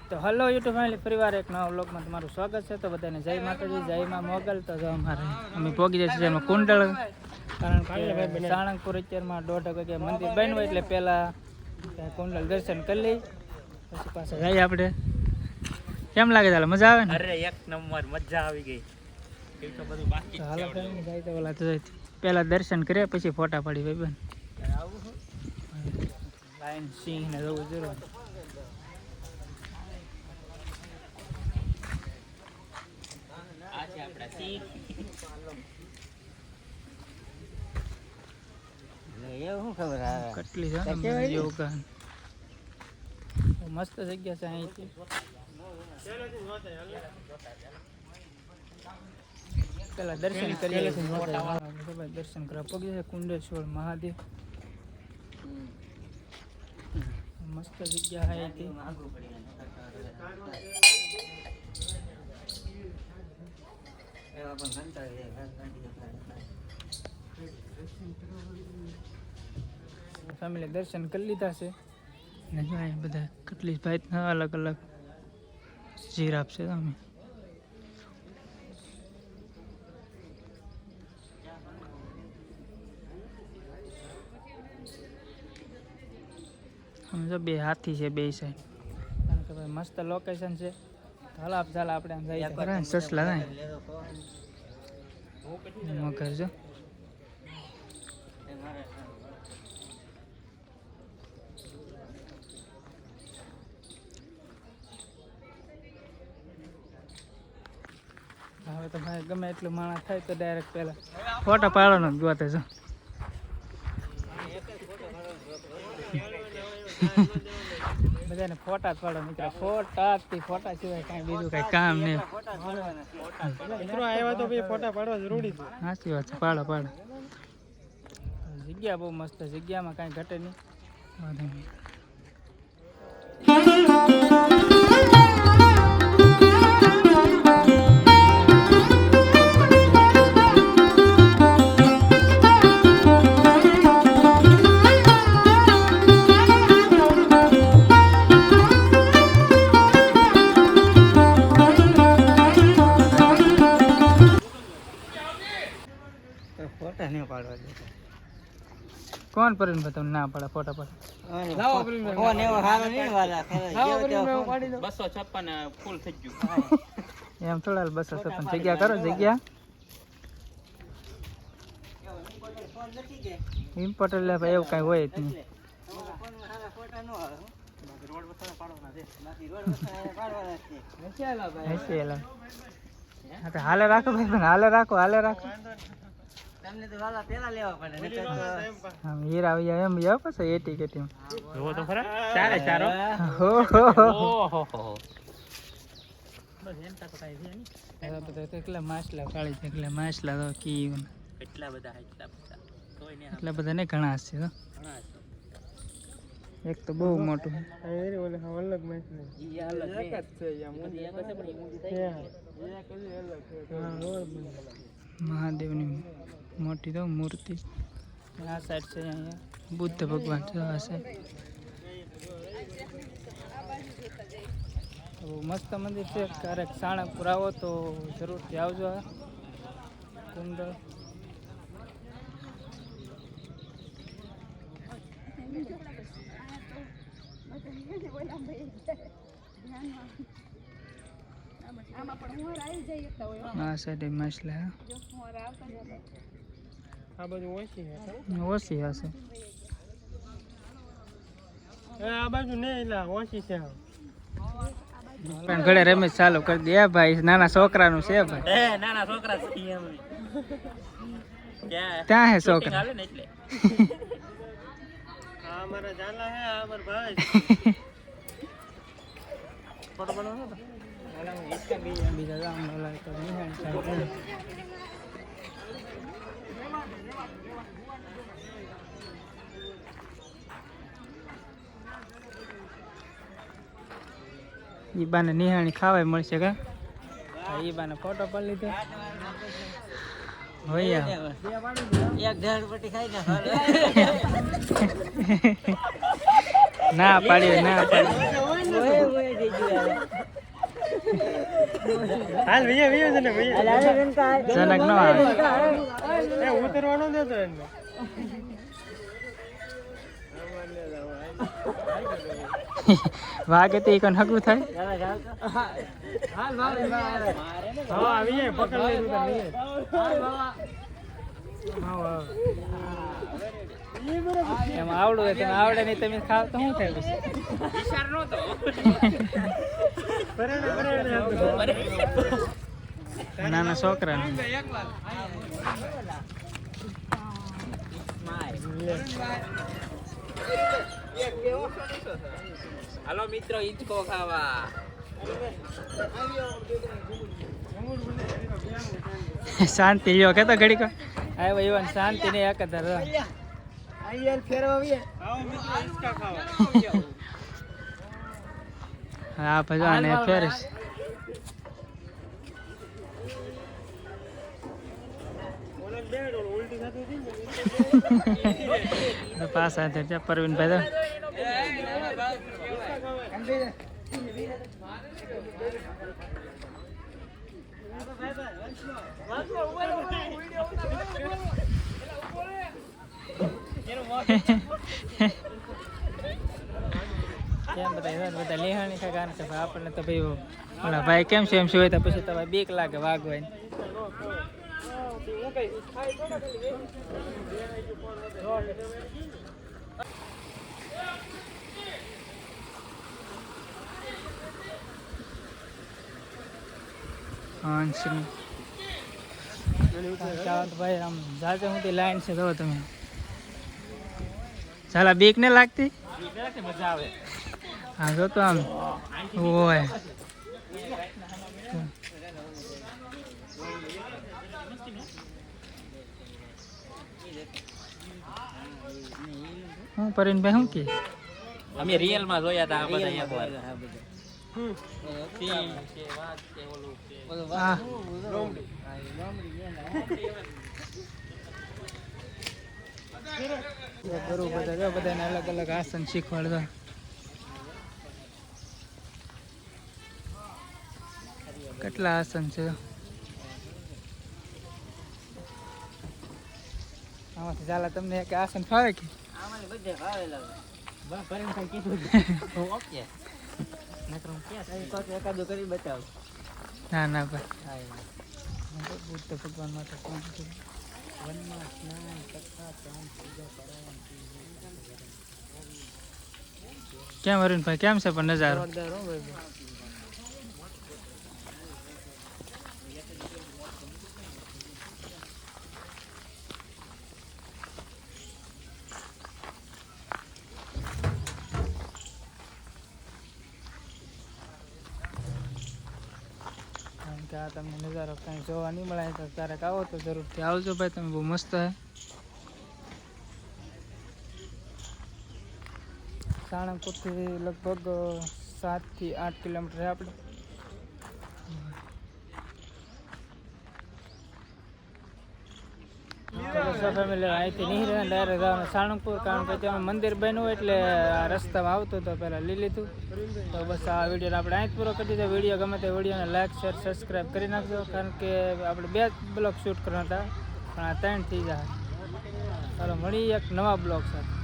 તો hello YouTube family, ફરીવાર એક નવા વ્લોગમાં તમારું સ્વાગત છે. તો બધાને જય માતાજી, જય માં મોગલ. તો જો અમે પહોંચી જઈએ છીએ કુંડળ, કારણ કે સાળંગપુર અત્યારમાં 1:30 વાગે મંદિર બન્યું એટલે પહેલાં કુંડળ દર્શન કરી લઈ, પછી પાછા જઈએ આપણે. કેમ લાગે ચાલે? મજા આવે ને? અરે એક નંબર મજા આવી ગઈ. એ તો બધું બાકી હાલો ફેમિલી, જાય તો ઓલા તો પહેલાં દર્શન કરીએ પછી ફોટા પાડી. ભાઈ બેન લાઈન સિંહ ને જવું જરૂર. કેટલી છે યોગા, મસ્ત જગ્યા છે અહીંથી. પેલા દર્શન કરીએ, દર્શન કરવા પગી છે કુંડેશ્વર મહાદેવ. મસ્ત જગ્યા અહીંથી. ફેમિલી દર્શન કરી લીધા છે ને જો અહીં બધા કેટલી ભાઈના અલગ અલગ જીરાફ છે. તમે અમે જો બે હાથી છે બે સાઈડ, કારણ કે ભાઈ મસ્ત લોકેશન છે. હલાપ ચાલ આપણે આમ જઈએ સસલા થાય મગર જો. હવે તો ભાઈ ગમે એટલું માણસ થાય તો ડાયરેક્ટ પહેલા ફોટા પાડવાનો જ ગોતે છો. બધાને ફોટા જ પાડો મિત્રો, ફોટા સિવાય કાંઈ બીજું કાંઈ કામ નહીં. આવ્યા તો ફોટા પાડવા જરૂરી છે. સાચી વાત છે, પાડો. જગ્યા બહુ મસ્ત, જગ્યામાં કાંઈ ઘટે નહીં. ફોટા નહીં પાડવા દે. કોણ પરીન ભાઈ તમને ના પાડે ફોટા પાડે? 256 ફૂલ થઈ ગયું. એમ થોડા 256 જગ્યા કરો, જગ્યા ઇમ્પોર્ટ એટલે ભાઈ એવું કઈ હોય જ નહીં. હાલે રાખો ભાઈ, હાલે રાખો. તમને તો વાલા પેલા લેવા પડે. આમ હીરા આવી જાય એમ જાવ પછી એટી કેટી જોવો તો ખરા. ચારે ચારો. ઓહો બસ એમ તો કાઈ છે નહીં. એવા બધા કેટલા માછલા કાળી છે, એટલે માછલા તો કી એટલા બધા તોય ને એટલા બધા ને ઘણા છે. ઘણા છે. એક તો બહુ મોટું ઓલે અલગ મેચ ને ઈ અલગ એક જ છે. યા મોદી એક છે પણ ઈ મોદી થઈ ગયા. એ કલી અલગ છે. મહાદેવની મોટી તો મૂર્તિ આ સાઈડ છે. અહીંયા બુદ્ધ ભગવાન છે આ સાઈડ. મસ્ત મંદિર છે. ક્યારેક સાળંગપુર આવો તો જરૂરથી આવજો. કુંડળ આ સાઈડ માછલા આ બાજુ ઓછી હશે. આ બાજુ નહીં ઓછી છે. પણ ઘરે રમેશ ચાલુ કરી દે ભાઈ. નાના છોકરાનું છે ભાઈ. નાના છોકરા ત્યાં હે છોકરા. અમારા જાલા હે અમાર ભાઈ. ફોટો બનાવવાનો તો બીજા જામ ઓલા તો નિહાળ સાઈડ. ઈ બાને નિહાણી ખાવાય મળશે કા? ઈ બાને ફોટો પાડી લીધો. હોય એક ઢેર પટ્ટી ખાઈ ના પાડી ના પાડી હાલ ભૈયા ભૈયા છે ને ભૈયા જનક નો આવે એ ઉતરવાનો દેતો એને વાગે તે કોણ હગું થાય હા આવી જાય પકડ લીધું તો નહીં એમ આવડું હોય તમે આવડે નહીં તમે ખાવ તો શું થાય પછી નાના છોકરા હાલો મિત્રો ઈચકો ખાવા શાંતિ લ્યો કેતો ઘડીક આવ્યો ઈવન શાંતિ નહીં એકદર હા ભગવાન ફેરીશ પાછા છે પરવીનભાઈ કેમ બધા લેહાણી ખા કારણ કે આપણને તો ભાઈ ઓલા ભાઈ કેમ છે એમ શું હોય તો પછી તો ભાઈ બીક લાગે વાગવાય ભાઈ આમ જાતે હું લાઈન છે જો તમે ચાલા બીક ને લાગતી મજા આવે હા જો તો આમ હોય હું પરીનભાઈ શું કે અમે રિયલ માં જોયા હતા આ બધા એકવાર હા ગુરુ બધા બધાને અલગ અલગ આસન શીખવાડતા કેટલા આસન છે આમાંથી ચાલા તમને એક આસન ફાવે કે ના ના ભાઈ બુદ્ધ ભગવાન માટે કેમ અરુણભાઈ કેમ છે પણ નજારો આ તમને નજારો કઈ જોવા નહીં મળે તો ક્યારેક આવો તો જરૂરથી આવજો ભાઈ તમે બહુ મસ્ત હે સાળંગપુરથી લગભગ 7 થી 8 કિલોમીટર છે આપણે ફેમિલી અહીંથી નહીં રહે ડાયરેક્ટ જવાનું સાળંગપુર કારણ કે ત્યાં મંદિર બન્યું એટલે આ રસ્તામાં આવતું તો પહેલાં લઈ લીધું તો બસ આ વિડીયોને આપણે અહીં જ પૂરો કરી દીધો વિડીયો ગમે તે વિડીયોને લાઈક શેર સબસ્ક્રાઈબ કરી નાખજો કારણ કે આપણે 2 બ્લોગ શૂટ કરવાના હતા પણ આ 3 થઈ જાય ચાલો મળી એક નવા બ્લોગ સાથે